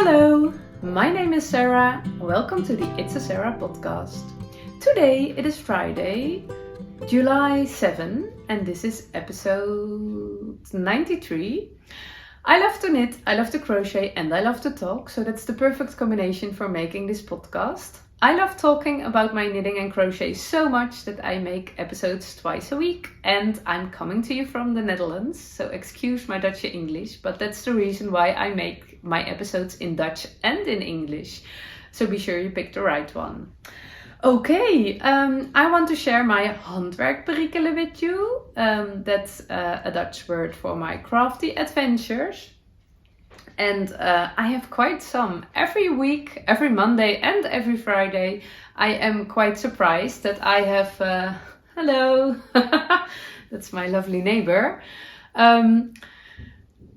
Hello, my name is Sarah. Welcome to the It's a Sarah podcast. Today it is Friday, July 7, and this is episode 93. I love to knit, I love to crochet, and I love to talk, so that's the perfect combination for making this podcast. I love talking about my knitting and crochet so much that I make episodes twice a week, and I'm coming to you from the Netherlands, so excuse my Dutchy English, but that's the reason why I make my episodes in Dutch and in English, so be sure you pick the right one. Okay, I want to share my handwerk perikelen with you. That's a Dutch word for my crafty adventures. And I have quite some. Every week, every Monday and every Friday, I am quite surprised that I have... hello! That's my lovely neighbor.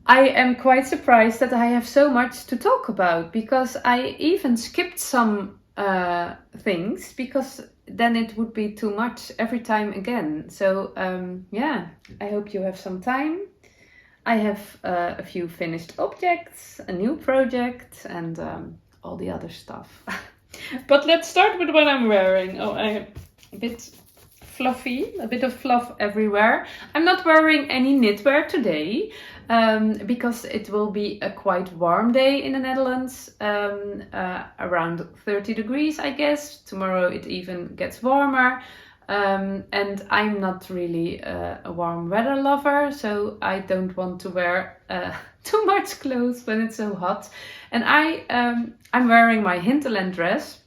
I am quite surprised that I have so much to talk about, because I even skipped some things, because then it would be too much every time again. So yeah, I hope you have some time. I have a few finished objects, a new project, and all the other stuff. But let's start with what I'm wearing. Oh, I'm a bit fluffy, a bit of fluff everywhere. I'm not wearing any knitwear today, because it will be a quite warm day in the Netherlands, around 30 degrees, I guess. Tomorrow it even gets warmer. And I'm not really a warm weather lover, so I don't want to wear too much clothes when it's so hot. And I'm wearing my hinterland dress.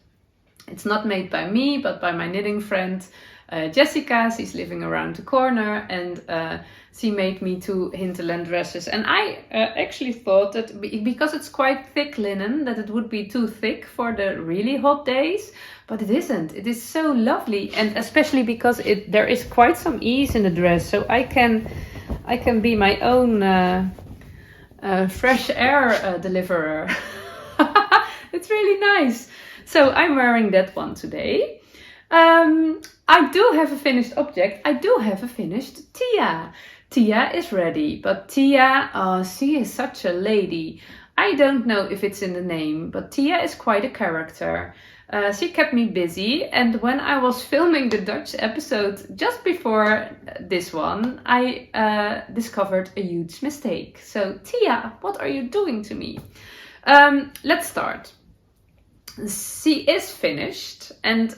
It's not made by me, but by my knitting friend Jessica. She's living around the corner, and she made me 2 hinterland dresses. And I actually thought that because it's quite thick linen, that it would be too thick for the really hot days. But it isn't. It is so lovely, and especially because there is quite some ease in the dress, so I can be my own fresh air deliverer. It's really nice. So I'm wearing that one today. I do have a finished object. I do have a finished Thea. Thea is ready, but Thea, she is such a lady. I don't know if it's in the name, but Thea is quite a character. She kept me busy, and when I was filming the Dutch episode just before this one, I discovered a huge mistake. So, Thea, what are you doing to me? Let's start. She is finished, and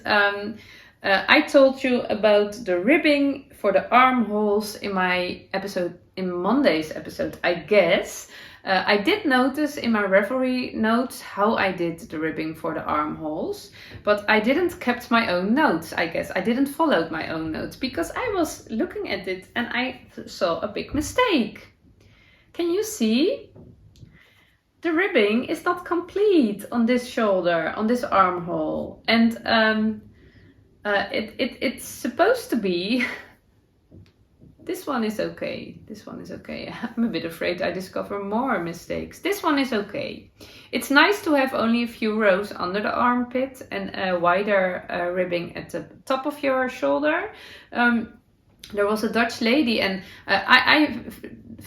I told you about the ribbing for the armholes in my episode, in Monday's episode, I guess. I did notice in my Ravelry notes how I did the ribbing for the armholes, but I didn't kept my own notes, I guess. I didn't follow my own notes because I was looking at it and I saw a big mistake. Can you see? The ribbing is not complete on this shoulder, on this armhole, and it's supposed to be... This one is okay. This one is okay. I'm a bit afraid I discover more mistakes. This one is okay. It's nice to have only a few rows under the armpit and a wider ribbing at the top of your shoulder. There was a Dutch lady, and I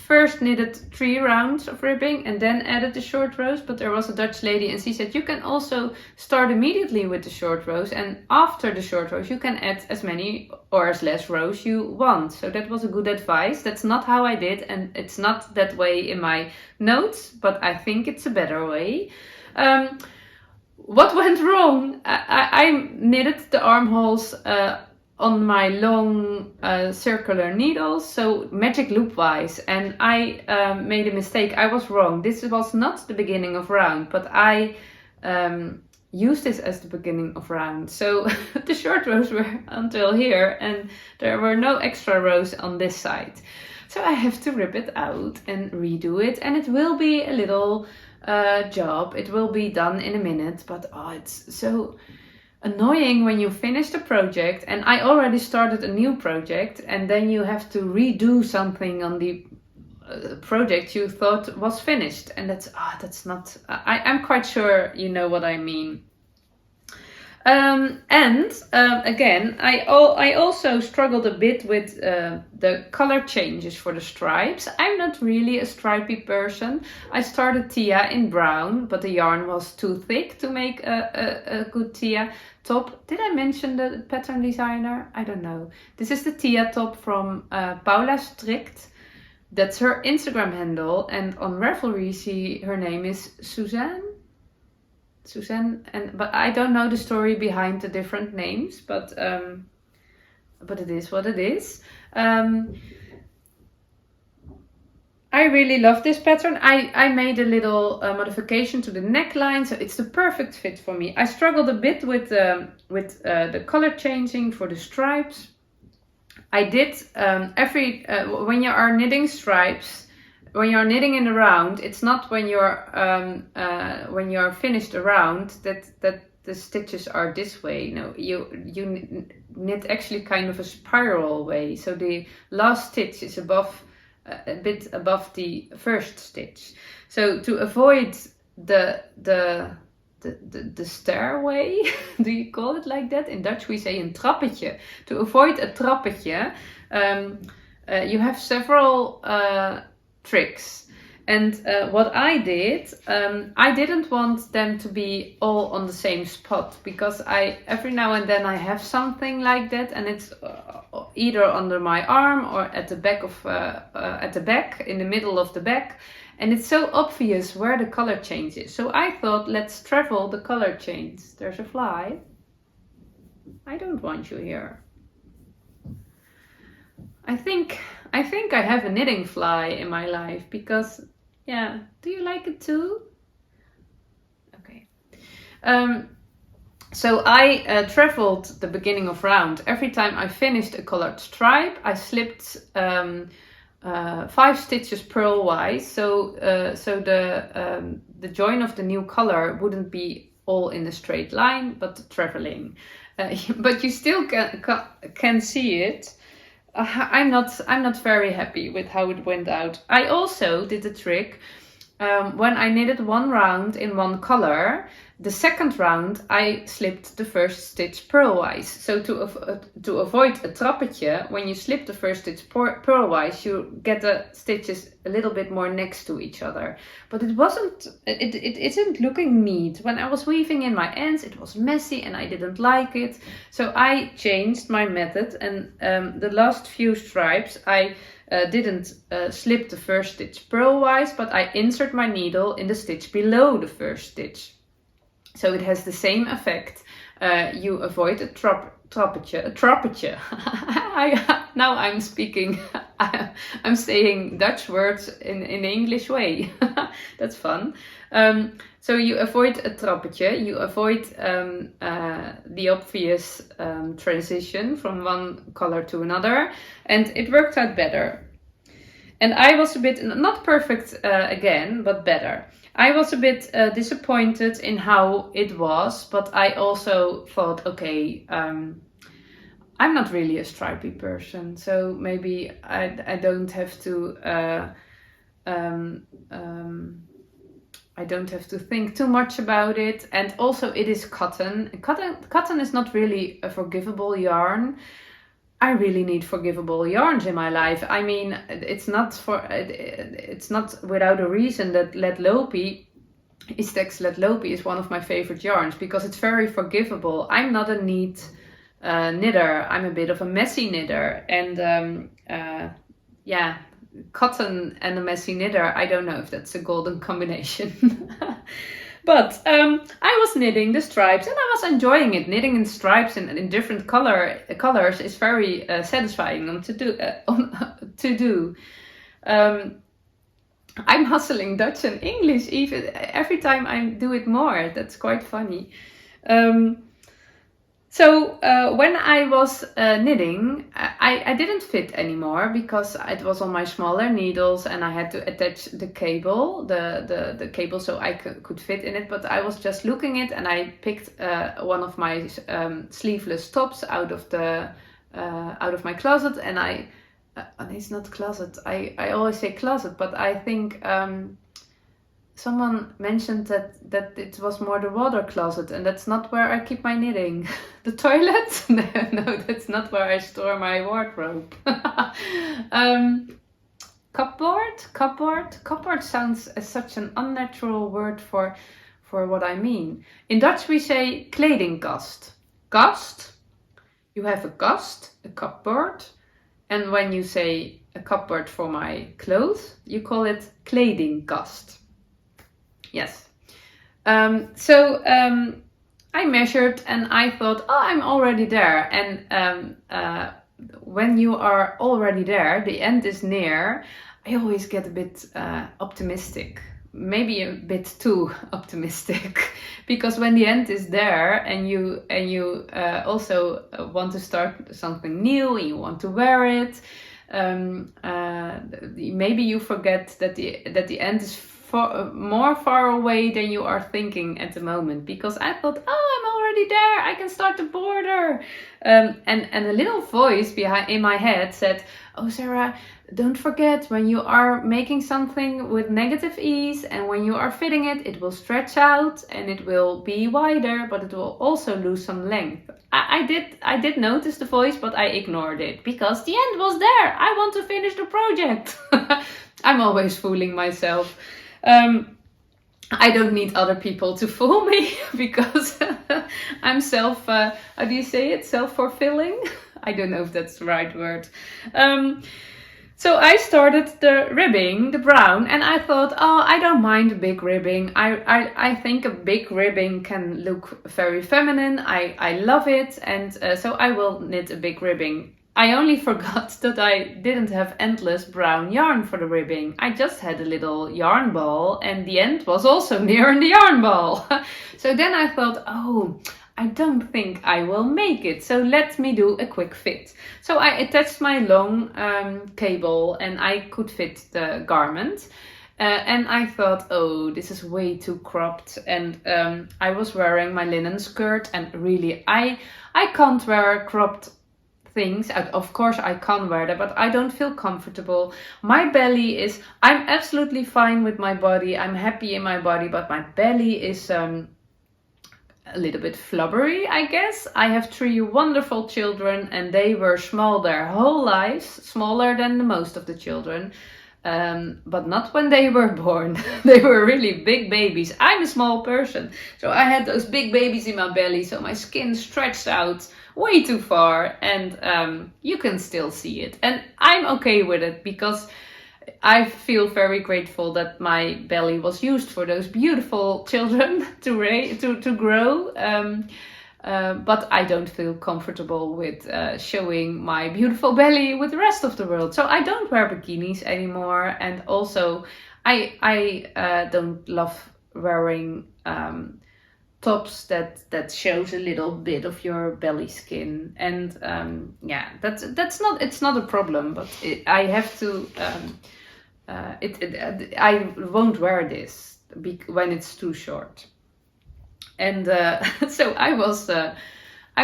first knitted 3 rounds of ribbing and then added the short rows, but there was a Dutch lady and she said you can also start immediately with the short rows, and after the short rows you can add as many or as less rows you want. So that was a good advice. That's not how I did, and it's not that way in my notes, but I think it's a better way. What went wrong? I knitted the armholes on my long circular needles, so magic loop wise, and I made a mistake. I was wrong. This was not the beginning of round, but I used this as the beginning of round. So the short rows were until here, and there were no extra rows on this side. So I have to rip it out and redo it, and it will be a little job. It will be done in a minute, but it's so annoying when you finish the project, and I already started a new project, and then you have to redo something on the project you thought was finished, and that's not... I'm quite sure you know what I mean. Again, I also struggled a bit with the color changes for the stripes. I'm not really a stripy person. I started Thea in brown, but the yarn was too thick to make a good Thea top. Did I mention the pattern designer? I don't know. This is the Thea top from Paula Strikt. That's her Instagram handle, and on Ravelry, her name is Susanne, but I don't know the story behind the different names, but it is what it is. I really love this pattern. I made a little modification to the neckline, so it's the perfect fit for me. I struggled a bit with the color changing for the stripes. I did when you are knitting stripes, when you're knitting in a round, it's not when you're finished a round that the stitches are this way. No, you knit actually kind of a spiral way. So the last stitch is above a bit above the first stitch. So to avoid the stairway, do you call it like that? In Dutch we say een trappetje. To avoid a trappetje, you have several tricks. And what I did, I didn't want them to be all on the same spot, because every now and then I have something like that, and it's either under my arm or at the back in the middle of the back, and it's so obvious where the color change is. So I thought, let's travel the color change. There's a fly. I don't want you here. I think I have a knitting fly in my life, because, yeah, do you like it too? Okay. So I traveled the beginning of round. Every time I finished a colored stripe, I slipped 5 stitches purlwise, so the join of the new color wouldn't be all in a straight line, but traveling. But you still can see it. I'm not very happy with how it went out. I also did a trick. When I knitted one round in one color, the second round I slipped the first stitch purlwise. So to avoid a trappetje, when you slip the first stitch purlwise, you get the stitches a little bit more next to each other. But it isn't looking neat. When I was weaving in my ends, it was messy and I didn't like it. So I changed my method, and the last few stripes I didn't slip the first stitch purlwise, but I insert my needle in the stitch below the first stitch. So it has the same effect. You avoid a trappetje. Now I'm speaking, I'm saying Dutch words in the English way. That's fun. So you avoid a trappetje, you avoid the obvious transition from one color to another, and it worked out better. And I was a bit, not perfect again, but better. I was a bit disappointed in how it was, but I also thought, okay, I'm not really a stripy person, so maybe I don't have to I don't have to think too much about it. And also it is cotton. Cotton is not really a forgivable yarn. I really need forgivable yarns in my life. I mean, it's not without a reason that Istex Let Lopi is one of my favorite yarns, because it's very forgivable. I'm not a neat knitter. I'm a bit of a messy knitter, and yeah, cotton and a messy knitter, I don't know if that's a golden combination. But I was knitting the stripes and I was enjoying it. Knitting in stripes in different colors is very satisfying to do. I'm hustling Dutch and English even every time I do it more. That's quite funny. So when I was knitting, I didn't fit anymore, because it was on my smaller needles and I had to attach the cable, the cable, so I could fit in it. But I was just looking at it, and I picked one of my sleeveless tops out of my closet, and it's not closet. I always say closet, but I think someone mentioned that it was more the water closet, and that's not where I keep my knitting. The toilet? No, that's not where I store my wardrobe. Cupboard sounds as such an unnatural word for what I mean. In Dutch we say kledingkast. Kast, you have a kast, a cupboard, and when you say a cupboard for my clothes, you call it kledingkast. Yes. I measured and I thought, oh, I'm already there. And when you are already there, the end is near, I always get a bit optimistic. Maybe a bit too optimistic, because when the end is there and you also want to start something new and you want to wear it, maybe you forget that the end is more far away than you are thinking at the moment. Because I thought, oh, I'm already there, I can start the border, and a little voice in my head said, oh Sarah, don't forget, when you are making something with negative ease and when you are fitting it, it will stretch out and it will be wider, but it will also lose some length. I did notice the voice, but I ignored it because the end was there. I want to finish the project. I'm always fooling myself. I don't need other people to fool me because I'm how do you say it? Self-fulfilling? I don't know if that's the right word. So I started the ribbing, the brown, and I thought, oh, I don't mind a big ribbing. I think a big ribbing can look very feminine. I love it, and so I will knit a big ribbing. I only forgot that I didn't have endless brown yarn for the ribbing. I just had a little yarn ball, and the end was also near the yarn ball. So then I thought, oh, I don't think I will make it, so let me do a quick fit. So I attached my long cable and I could fit the garment. And I thought, oh, this is way too cropped. And I was wearing my linen skirt, and really, I can't wear cropped things. Of course I can wear that, but I don't feel comfortable. My belly is, I'm absolutely fine with my body. I'm happy in my body, but my belly is a little bit flubbery, I guess. I have 3 wonderful children and they were small their whole lives, smaller than the most of the children, but not when they were born. They were really big babies. I'm a small person, so I had those big babies in my belly, so my skin stretched out way too far, and you can still see it, and I'm okay with it because I feel very grateful that my belly was used for those beautiful children to grow. But I don't feel comfortable with showing my beautiful belly with the rest of the world. So I don't wear bikinis anymore. And also I don't love wearing tops that shows a little bit of your belly skin. And it's not a problem, but I have to... I won't wear this when it's too short. And so I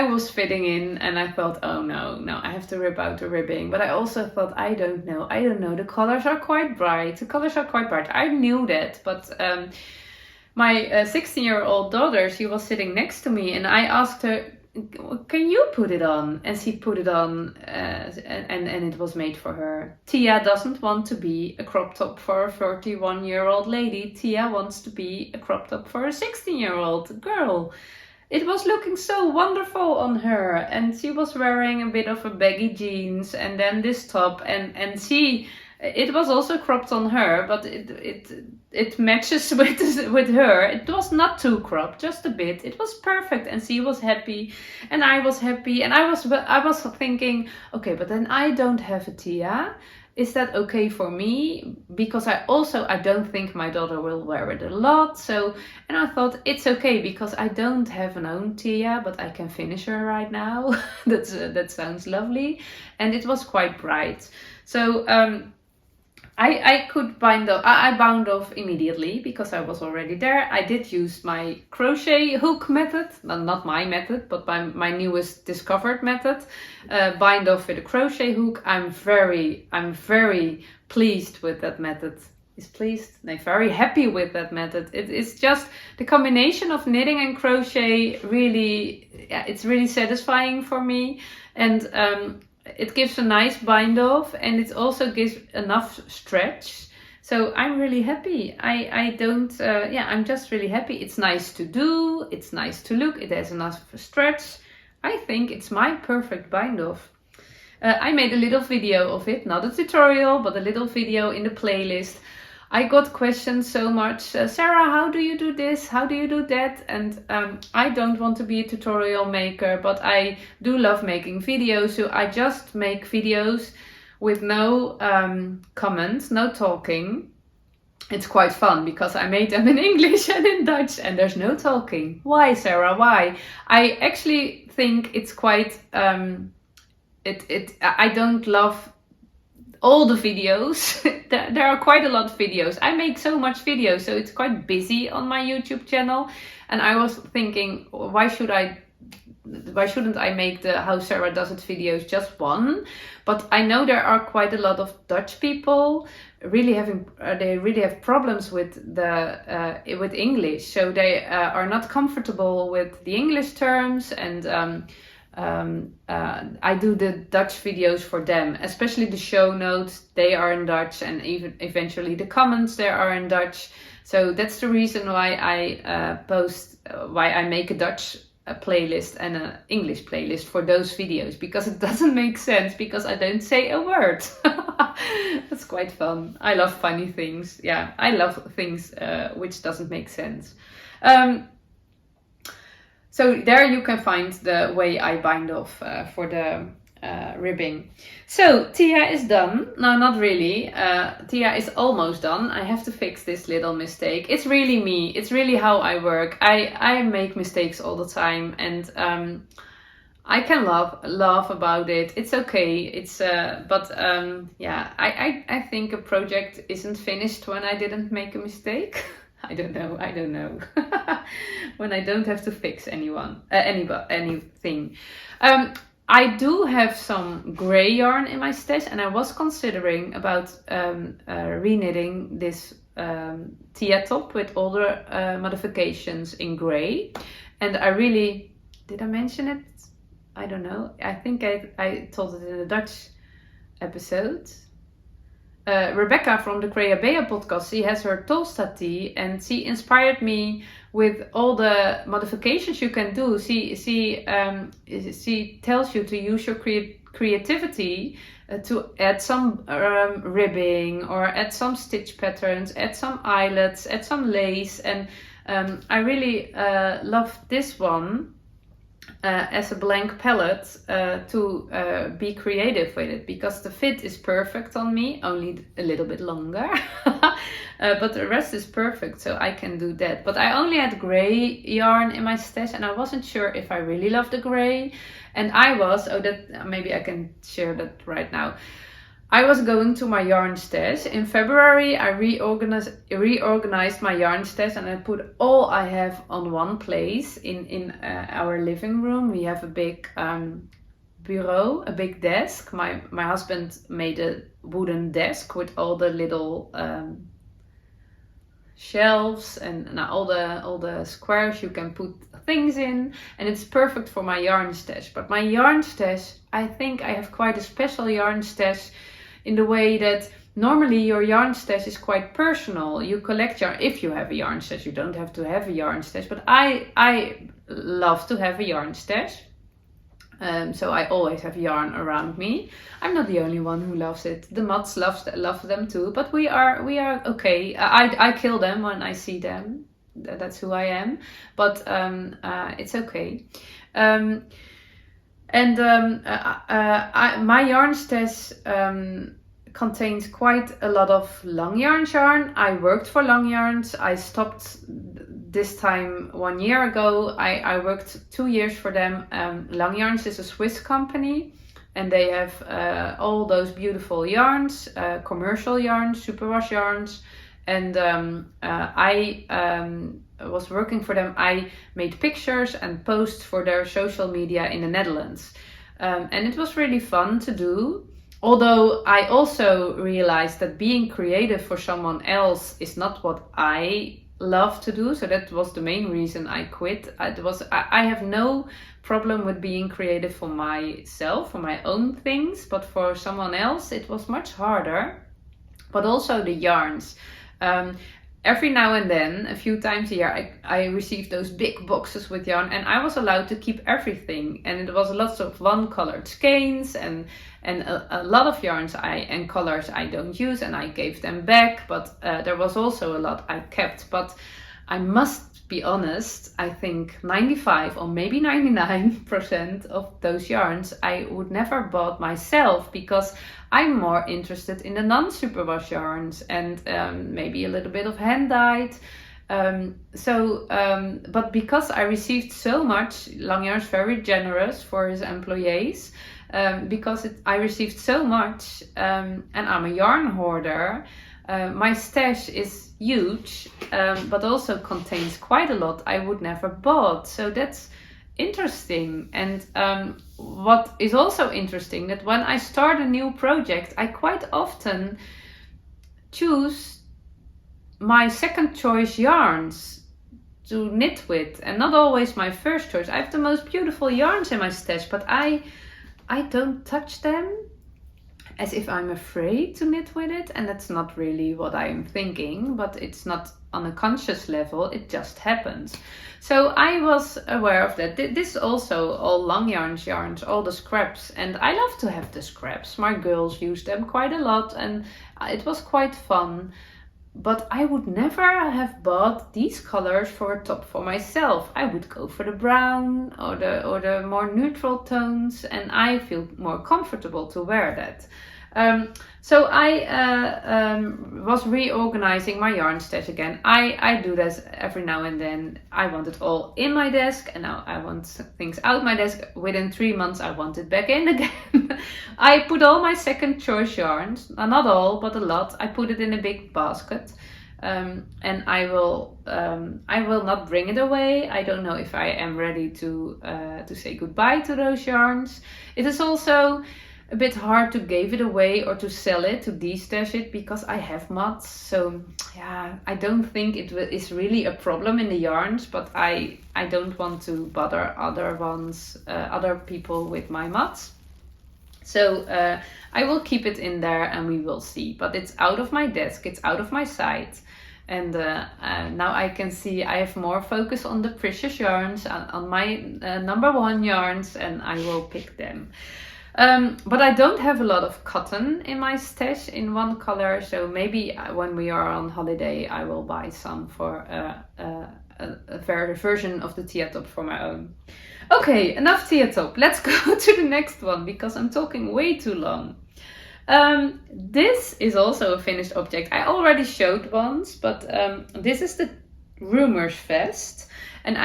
was fitting in, and I thought, oh no, I have to rip out the ribbing. But I also thought, I don't know. The colors are quite bright. I knew that, but my 16-year-old daughter, she was sitting next to me, and I asked her, can you put it on? And she put it on, and it was made for her. Thea doesn't want to be a crop top for a 31-year-old lady. Thea wants to be a crop top for a 16-year-old girl. It was looking so wonderful on her, and she was wearing a bit of a baggy jeans and then this top, and it was also cropped on her, but it matches with her. It was not too cropped, just a bit. It was perfect, and she was happy, and I was happy, and I was thinking, okay, but then I don't have a Thea. Is that okay for me? Because I don't think my daughter will wear it a lot. So, and I thought it's okay because I don't have an own Thea, but I can finish her right now. That sounds lovely, and it was quite bright. So I could bind off. I bound off immediately because I was already there. I did use my crochet hook method, not my method, but my newest discovered method. Bind off with a crochet hook. I'm very pleased with that method. is pleased. They're very happy with that method. It's just the combination of knitting and crochet. Really, it's really satisfying for me, and it gives a nice bind off, and it also gives enough stretch. So I'm really happy. I'm just really happy. It's nice to do. It's nice to look. It has enough stretch. I think it's my perfect bind off. I made a little video of it, not a tutorial, but a little video in the playlist. I got questions so much. Sarah, how do you do this? How do you do that? And I don't want to be a tutorial maker, but I do love making videos. So I just make videos with no comments, no talking. It's quite fun because I made them in English and in Dutch and there's no talking. Why, Sarah? Why? I actually think it's quite... I don't love all the videos. There are quite a lot of videos. I make so much videos, so it's quite busy on my YouTube channel. And I was thinking, why shouldn't I make the How Sarah Does It videos just one? But I know there are quite a lot of Dutch people they really have problems with with English. So they are not comfortable with the English terms, and I do the Dutch videos for them, especially the show notes. They are in Dutch, and even eventually the comments there are in Dutch. So that's the reason why I make a Dutch playlist and an English playlist for those videos, because it doesn't make sense because I don't say a word. That's quite fun. I love funny things. Yeah, I love things which doesn't make sense. So there you can find the way I bind off for the ribbing. So Thea is done. No, not really. Thea is almost done. I have to fix this little mistake. It's really me. It's really how I work. I make mistakes all the time, and I can laugh about it. It's okay. It's I think a project isn't finished when I didn't make a mistake. I don't know. When I don't have to fix anything. I do have some grey yarn in my stash, and I was considering about reknitting this Thea top with all the modifications in grey. And did I mention it? I don't know. I think I told it in a Dutch episode. Rebecca from the Creabea podcast, she has her Tolsta tea, and she inspired me with all the modifications you can do. She tells you to use your creativity to add some ribbing, or add some stitch patterns, add some eyelets, add some lace, and I really love this one. As a blank palette to be creative with it, because the fit is perfect on me, only a little bit longer. But the rest is perfect, so I can do that. But I only had grey yarn in my stash, and I wasn't sure if I really loved the grey. And maybe I can share that right now. I was going to my yarn stash. In February, I reorganized my yarn stash, and I put all I have on one place in our living room. We have a big bureau, a big desk. My husband made a wooden desk with all the little shelves and all the squares you can put things in, and it's perfect for my yarn stash. But my yarn stash, I think I have quite a special yarn stash, in the way that normally your yarn stash is quite personal. You collect yarn. If you have a yarn stash, you don't have to have a yarn stash, but I love to have a yarn stash. So I always have yarn around me. I'm not the only one who loves it. The mods love them too, but we are okay. I kill them when I see them. That's who I am. But it's okay. My yarn stash contains quite a lot of long yarn. I worked for long yarns. I stopped this time 1 year ago. I worked 2 years for them. Long Yarns is a Swiss company, and they have all those beautiful yarns, commercial yarns, superwash yarns. And I was working for them. I made pictures and posts for their social media in the Netherlands. And it was really fun to do. Although I also realized that being creative for someone else is not what I love to do. So that was the main reason I quit. I have no problem with being creative for myself, for my own things, but for someone else it was much harder. But also the yarns. Every now and then, a few times a year, I received those big boxes with yarn, and I was allowed to keep everything. And it was lots of one-colored skeins and a lot of yarns and colors I don't use, and I gave them back. But there was also a lot I kept. But I must be honest, I think 95 or maybe 99% of those yarns I would never bought myself, because I'm more interested in the non-superwash yarns and maybe a little bit of hand-dyed. But because I received so much, Langjard's very generous for his employees, because I received so much, and I'm a yarn hoarder. My stash is huge, but also contains quite a lot I would never bought. So that's interesting. And what is also interesting, that when I start a new project, I quite often choose my second choice yarns to knit with, and not always my first choice. I have the most beautiful yarns in my stash, but I don't touch them, as if I'm afraid to knit with it, and that's not really what I'm thinking, but it's not on a conscious level, it just happens. So I was aware of that. This is also all Langjard's yarns, all the scraps, and I love to have the scraps. My girls use them quite a lot, and it was quite fun. But I would never have bought these colors for a top for myself. I would go for the brown or the more neutral tones, and I feel more comfortable to wear that. So I was reorganizing my yarn stash again. I do this every now and then. I want it all in my desk, and now I want things out my desk. Within 3 months I want it back in again. I put all my second choice yarns, not all, but a lot. I put it in a big basket. And I will not bring it away. I don't know if I am ready to say goodbye to those yarns. It is also a bit hard to give it away or to sell it, to destash it, because I have mods. So yeah, I don't think it is really a problem in the yarns, but I don't want to bother other people with my mods. So I will keep it in there and we will see. But it's out of my desk, it's out of my sight. And now I can see I have more focus on the precious yarns, on my number one yarns, and I will pick them. But I don't have a lot of cotton in my stash in one color. So maybe when we are on holiday, I will buy some for a version of the Thea top for my own. Okay, enough Thea top. Let's go to the next one, because I'm talking way too long. This is also a finished object. I already showed once, but this is the Rumours vest. And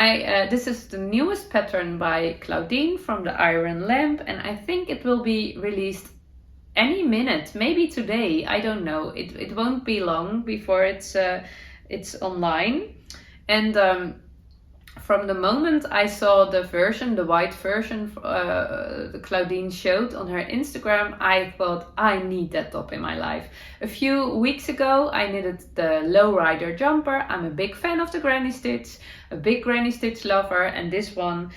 this is the newest pattern by Claudine from the Iron Lamp. And I think it will be released any minute, maybe today. I don't know. It won't be long before it's online. And from the moment I saw the white version Claudine showed on her Instagram, I thought, I need that top in my life. A few weeks ago, I knitted the lowrider jumper. I'm a big fan of the granny stitch, a big granny stitch lover, and this one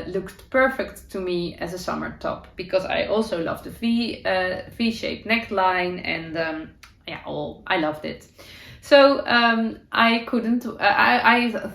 looked perfect to me as a summer top, because I also love the V-shaped neckline, and I loved it. So I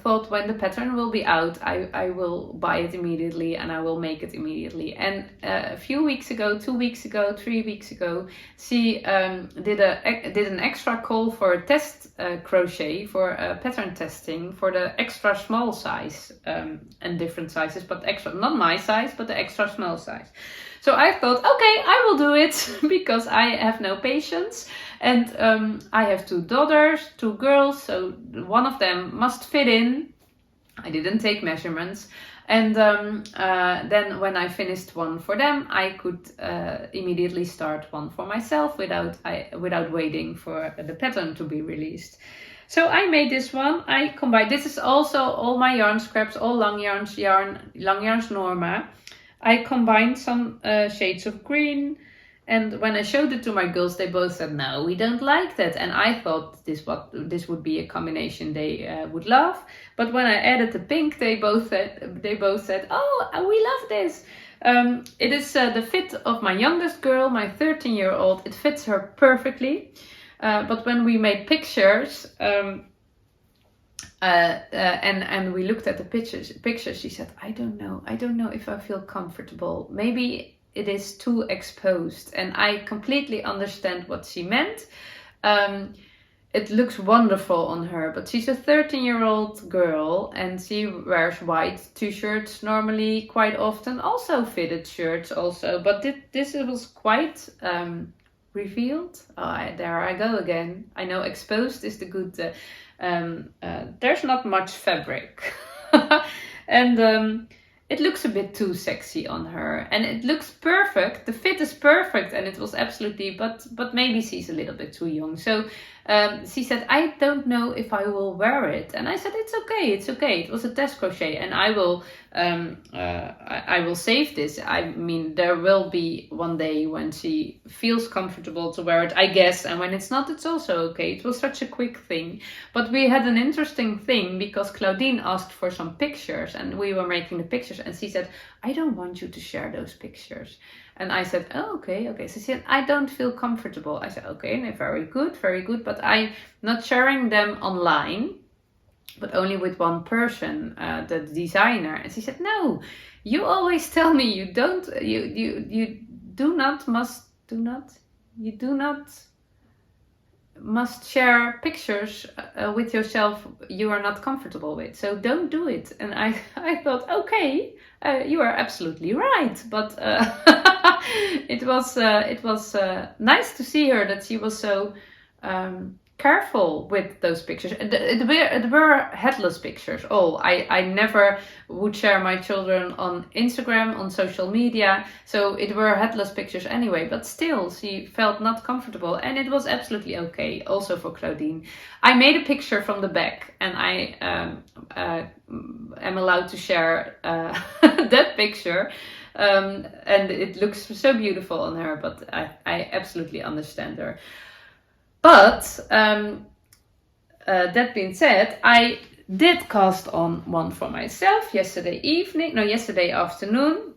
thought, when the pattern will be out, I will buy it immediately and I will make it immediately. And a few weeks ago, 2 weeks ago, 3 weeks ago, she did an extra call for a test crochet, for pattern testing for the extra small size, and different sizes, but extra, not my size, but the extra small size. So I thought, okay, I will do it, because I have no patience. And I have 2 daughters, 2 girls, so one of them must fit in. I didn't take measurements. And then when I finished one for them, I could immediately start one for myself without waiting for the pattern to be released. So I made this one. I combined, this is also all my yarn scraps, all Langjard's Norma. I combined some shades of green And when I showed it to my girls, they both said, no, we don't like that. And I thought this would be a combination they would love. But when I added the pink, they both said, oh, we love this. It is the fit of my youngest girl, my 13-year-old. It fits her perfectly. But when we made pictures, and we looked at the pictures, she said, I don't know if I feel comfortable. Maybe it is too exposed. And I completely understand what she meant. It looks wonderful on her, but she's a 13-year-old girl and she wears white t-shirts normally quite often, also fitted shirts also, but this was quite revealed. There I go again. I know exposed is the good, there's not much fabric. And it looks a bit too sexy on her, and it looks perfect. The fit is perfect, and it was absolutely, but maybe she's a little bit too young. So she said, I don't know if I will wear it. And I said, it's okay. It was a test crochet, and I will save this. I mean, there will be one day when she feels comfortable to wear it, I guess. And when it's not, it's also okay. It was such a quick thing. But we had an interesting thing because Claudine asked for some pictures and we were making the pictures. And she said, I don't want you to share those pictures. And I said, oh, okay. So she said, I don't feel comfortable. I said, okay, no, very good. But I'm not sharing them online, but only with one person, the designer. And she said, no, you always tell me you do not must share pictures with yourself you are not comfortable with. So don't do it. And I thought, okay, you are absolutely right. But it was nice to see her that she was so careful with those pictures. It were headless pictures. I never would share my children on Instagram, on social media, so it were headless pictures anyway, but still she felt not comfortable, and it was absolutely okay also for Claudine. I made a picture from the back, and I am allowed to share that picture, and it looks so beautiful on her, but I absolutely understand her. But that being said, I did cast on one for myself yesterday afternoon.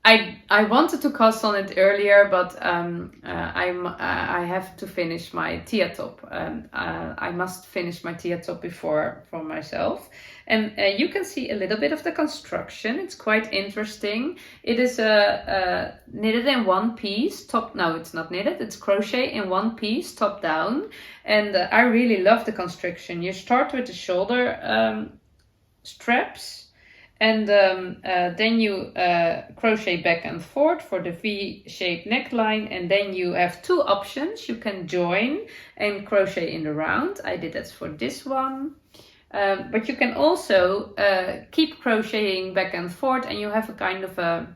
I wanted to cast on it earlier, but I have to finish my Thea top. I must finish my Thea top before for myself. And you can see a little bit of the construction. It's quite interesting. It is knitted in one piece. No, it's not knitted. It's crochet in one piece, top down. And I really love the construction. You start with the shoulder straps. And then you crochet back and forth for the V-shaped neckline. And then you have two options. You can join and crochet in the round. I did that for this one. But you can also keep crocheting back and forth, and you have a kind of a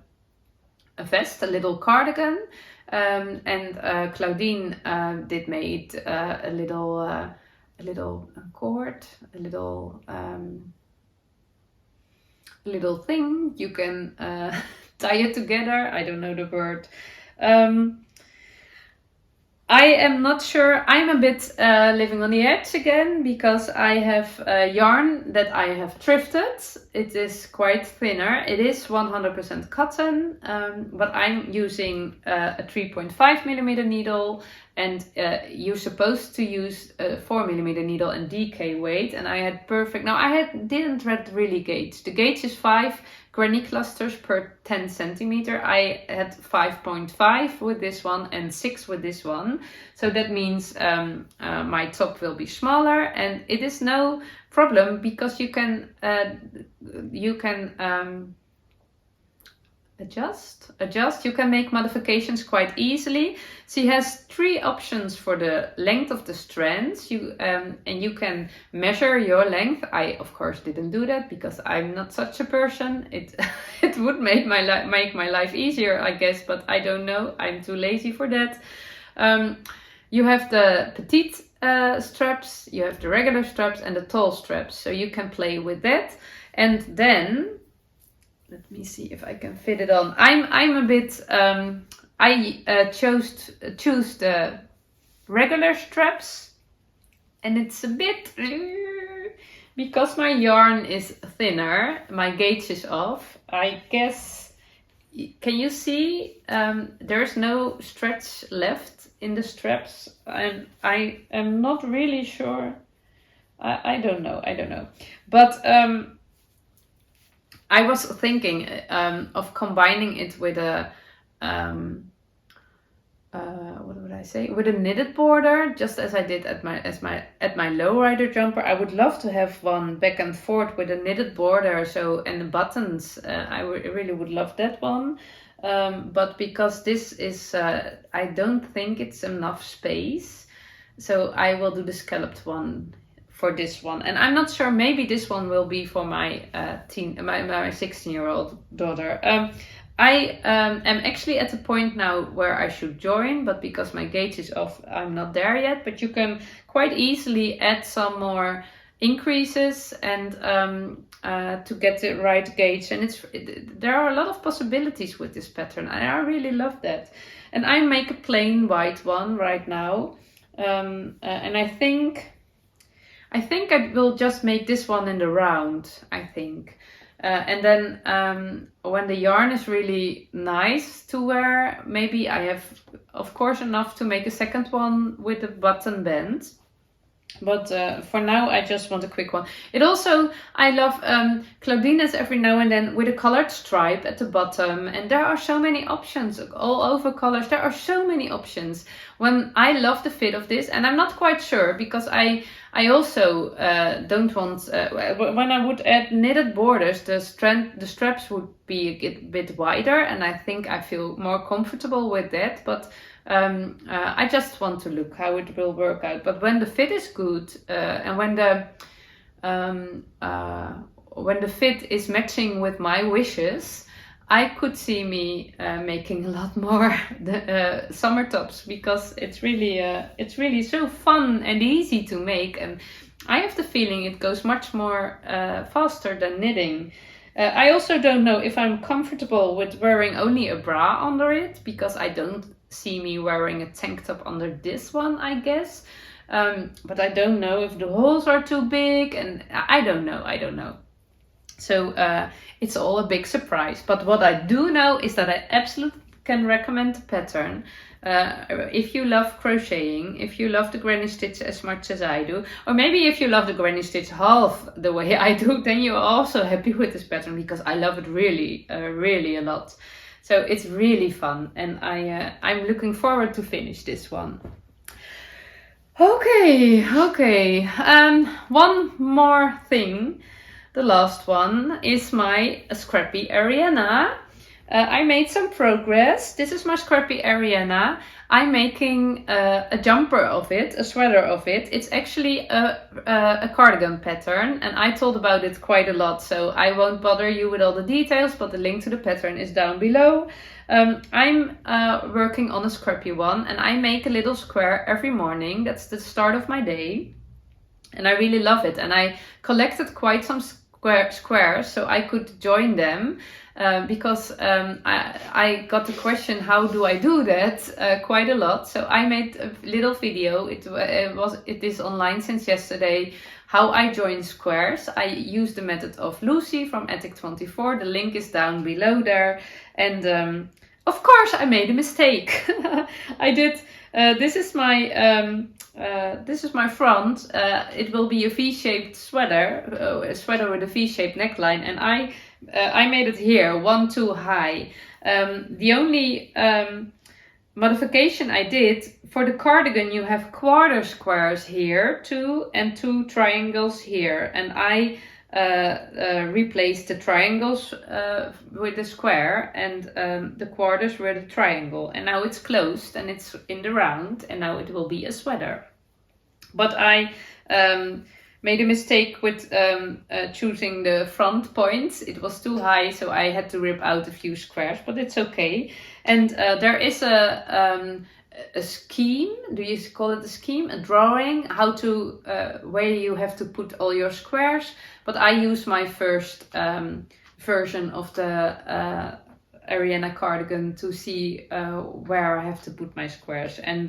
vest, a little cardigan. And Claudine did made a little cord, a little thing. You can tie it together. I don't know the word. I am not sure. I'm a bit living on the edge again because I have yarn that I have thrifted. It is quite thinner. It is 100% cotton, but I'm using a 3.5mm needle, and you're supposed to use a 4mm needle and DK weight. And I had perfect. Now didn't read really gauge. The gauge is 5 granny clusters per 10 centimeter. I had 5.5 with this one and 6 with this one. So that means my top will be smaller, and it is no problem because you can adjust. You can make modifications quite easily. She has 3 options for the length of the strands. And you can measure your length. I of course didn't do that because I'm not such a person. It would make my life easier, I guess, but I don't know. I'm too lazy for that. You have the petite straps, you have the regular straps, and the tall straps. So you can play with that. And then let me see if I can fit it on. I'm a bit I choose the regular straps, and it's a bit because my yarn is thinner, my gauge is off. I guess, can you see there's no stretch left in the straps, and I am not really sure. I don't know, but I was thinking of combining it with a what would I say, with a knitted border, just as I did at my lowrider jumper. I would love to have one back and forth with a knitted border, so, and the buttons. I really would love that one, but because this is I don't think it's enough space, so I will do the scalloped one for this one. And I'm not sure, maybe this one will be for my my 16-year-old daughter. I am actually at the point now where I should join, but because my gauge is off, I'm not there yet. But you can quite easily add some more increases and to get the right gauge. And there are a lot of possibilities with this pattern. I really love that. And I make a plain white one right now, and I think I will just make this one in the round, I think. And then when the yarn is really nice to wear, maybe I have, of course, enough to make a second one with a button band. But for now, I just want a quick one. It also, I love Claudines every now and then with a colored stripe at the bottom. And there are so many options, all over colors. There are so many options. When I love the fit of this, and I'm not quite sure, because I also don't want, when I would add knitted borders, the straps would be a bit wider, and I think I feel more comfortable with that. But I just want to look how it will work out. But when the fit is good, and when the fit is matching with my wishes, I could see me making a lot more summer tops, because it's really so fun and easy to make, and I have the feeling it goes much more faster than knitting. I also don't know if I'm comfortable with wearing only a bra under it, because I don't see me wearing a tank top under this one, I guess. But I don't know if the holes are too big, and I don't know. So it's all a big surprise. But what I do know is that I absolutely can recommend the pattern. If you love crocheting, if you love the granny stitch as much as I do, or maybe if you love the granny stitch half the way I do, then you're also happy with this pattern, because I love it really, really a lot. So it's really fun, and I'm looking forward to finish this one. Okay. One more thing. The last one is my Scrappy Ariana. I made some progress. This is my Scrappy Ariana. I'm making a jumper of it, a sweater of it. It's actually a cardigan pattern, and I told about it quite a lot, so I won't bother you with all the details, but the link to the pattern is down below. I'm working on a Scrappy one, and I make a little square every morning. That's the start of my day, and I really love it. And I collected quite some squares so I could join them, because I got the question, how do I do that, quite a lot. So I made a little video. It is online since yesterday, how I join squares. I use the method of Lucy from Attic24. The link is down below there. And of course I made a mistake. I did. This is my front. It will be a V-shaped sweater, a sweater with a V-shaped neckline, and I made it here, one too high. The only modification I did, for the cardigan you have quarter squares here, two, and two triangles here, and I replaced the triangles with the square, and the quarters were the triangle, and now it's closed and it's in the round, and now it will be a sweater. But I made a mistake with choosing the front points. It was too high, so I had to rip out a few squares, but it's okay. And there is a scheme, do you call it a scheme? A drawing, how to, where you have to put all your squares. But I use my first version of the Ariana cardigan to see where I have to put my squares. And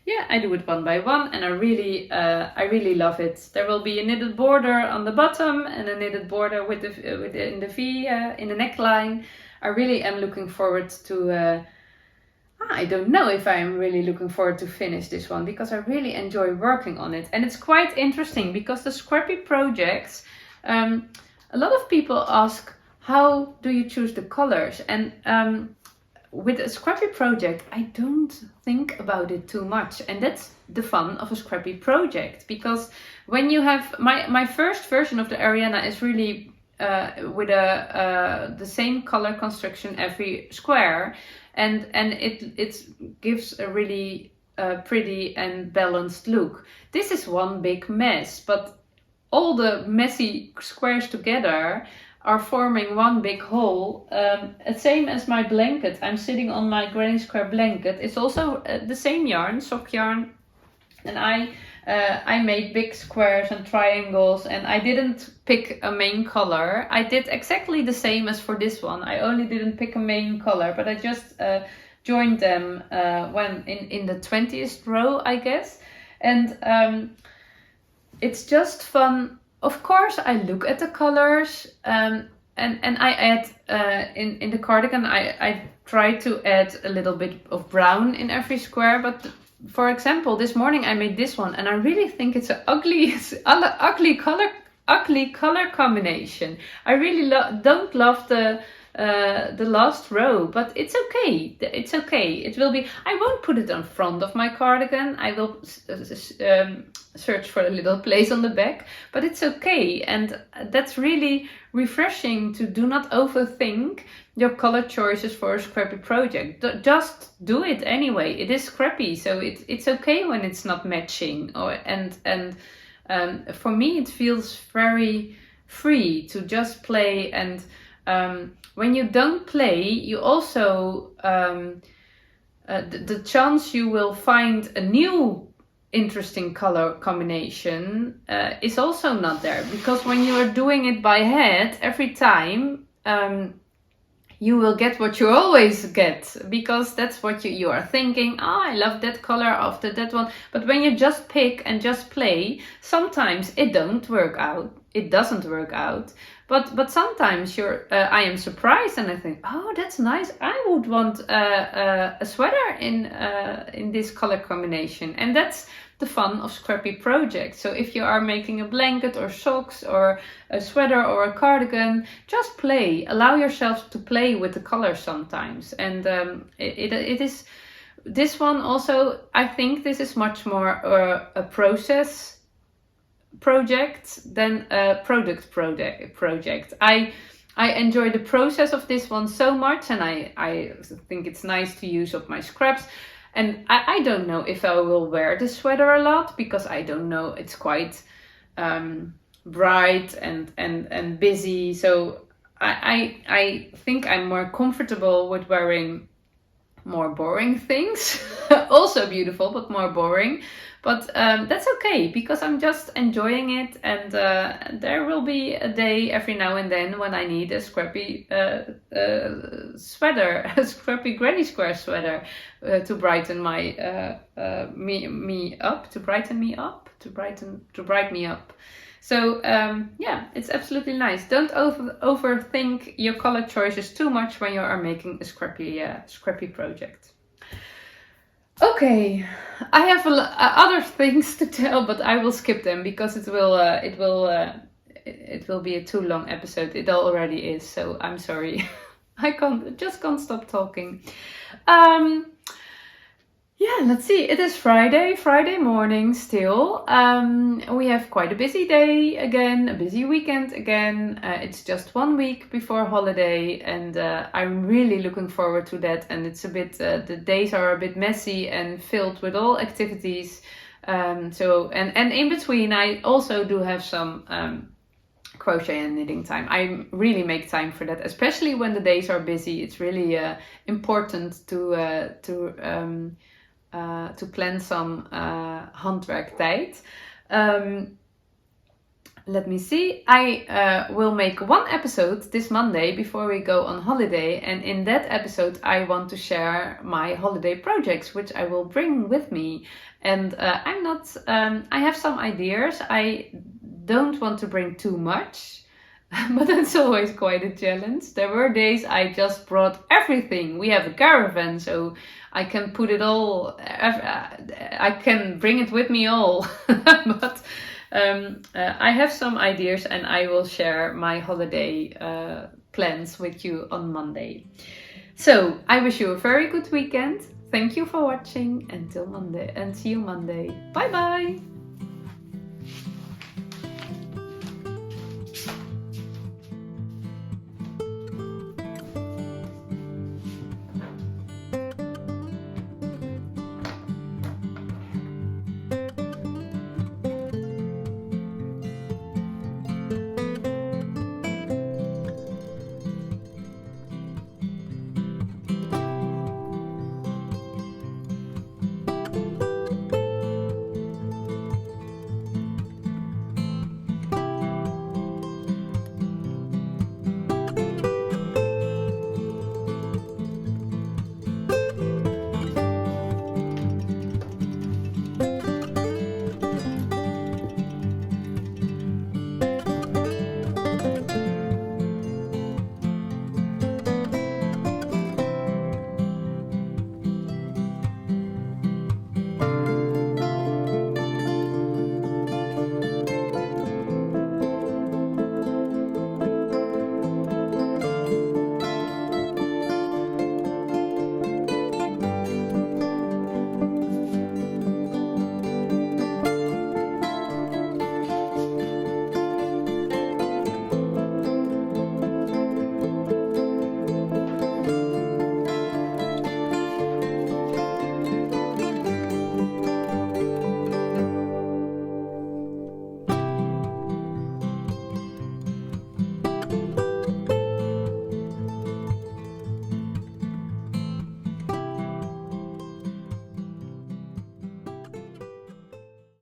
yeah, I do it one by one, and I really love it. There will be a knitted border on the bottom and a knitted border with in the V in the neckline. I really am looking forward to. I don't know if I'm really looking forward to finish this one, because I really enjoy working on it. And it's quite interesting because the Scrappy projects, a lot of people ask, how do you choose the colors? And with a Scrappy project, I don't think about it too much. And that's the fun of a Scrappy project, because when you have, my first version of the Ariana is really with the same color construction every square. And it gives a really pretty and balanced look. This is one big mess, but all the messy squares together are forming one big whole. Same as my blanket. I'm sitting on my granny square blanket. It's also the same yarn, sock yarn. And I made big squares and triangles, and I didn't pick a main color. I did exactly the same as for this one. I only didn't pick a main color, but I just joined them when in the 20th row, I guess. And it's just fun. Of course, I look at the colors, and I add in the cardigan. I try to add a little bit of brown in every square, but. For example, this morning I made this one, and I really think it's an ugly color combination. I really don't love the last row, but it's okay. It's okay. It will be. I won't put it on front of my cardigan. I will search for a little place on the back, but it's okay. And that's really refreshing to do not overthink your color choices for a Scrappy project. Just do it anyway. It is Scrappy, so it's okay when it's not matching. And for me, it feels very free to just play. And when you don't play, you also the chance you will find a new interesting color combination is also not there, because when you are doing it by head every time, you will get what you always get, because that's what you are thinking. Oh, I love that color after that one. But when you just pick and just play, sometimes it doesn't work out. But sometimes I am surprised and I think, oh, that's nice. I would want a sweater in this color combination. And that's the fun of Scrappy projects. So if you are making a blanket or socks or a sweater or a cardigan, just play. Allow yourself to play with the colors sometimes. And it is this one also. I think this is much more a process project than a product project. I enjoy the process of this one so much, and I think it's nice to use up my scraps. And I don't know if I will wear the sweater a lot, because I don't know, it's quite bright and busy. So I think I'm more comfortable with wearing more boring things. Also beautiful, but more boring. But that's okay, because I'm just enjoying it. And there will be a day every now and then when I need a Scrappy sweater, a Scrappy granny square sweater to brighten me up. So yeah, it's absolutely nice. Don't overthink your color choices too much when you are making a Scrappy project. Okay, I have other things to tell, but I will skip them because it will be a too long episode. It already is, so I'm sorry. I can't stop talking. Yeah, let's see. It is Friday morning still. We have quite a busy day again, a busy weekend again. It's just 1 week before holiday, and I'm really looking forward to that. And it's a bit, the days are a bit messy and filled with all activities. So in between, I also do have some crochet and knitting time. I really make time for that, especially when the days are busy. It's really important to plan some handwerk tijd. let me see. I will make one episode this Monday before we go on holiday. And in that episode, I want to share my holiday projects, which I will bring with me. And I have some ideas. I don't want to bring too much, but that's always quite a challenge. There were days I just brought everything. We have a caravan, so I can put it all, I can bring it with me all. But I have some ideas and I will share my holiday plans with you on Monday. So I wish you a very good weekend. Thank you for watching. Until Monday, and see you Monday. Bye bye.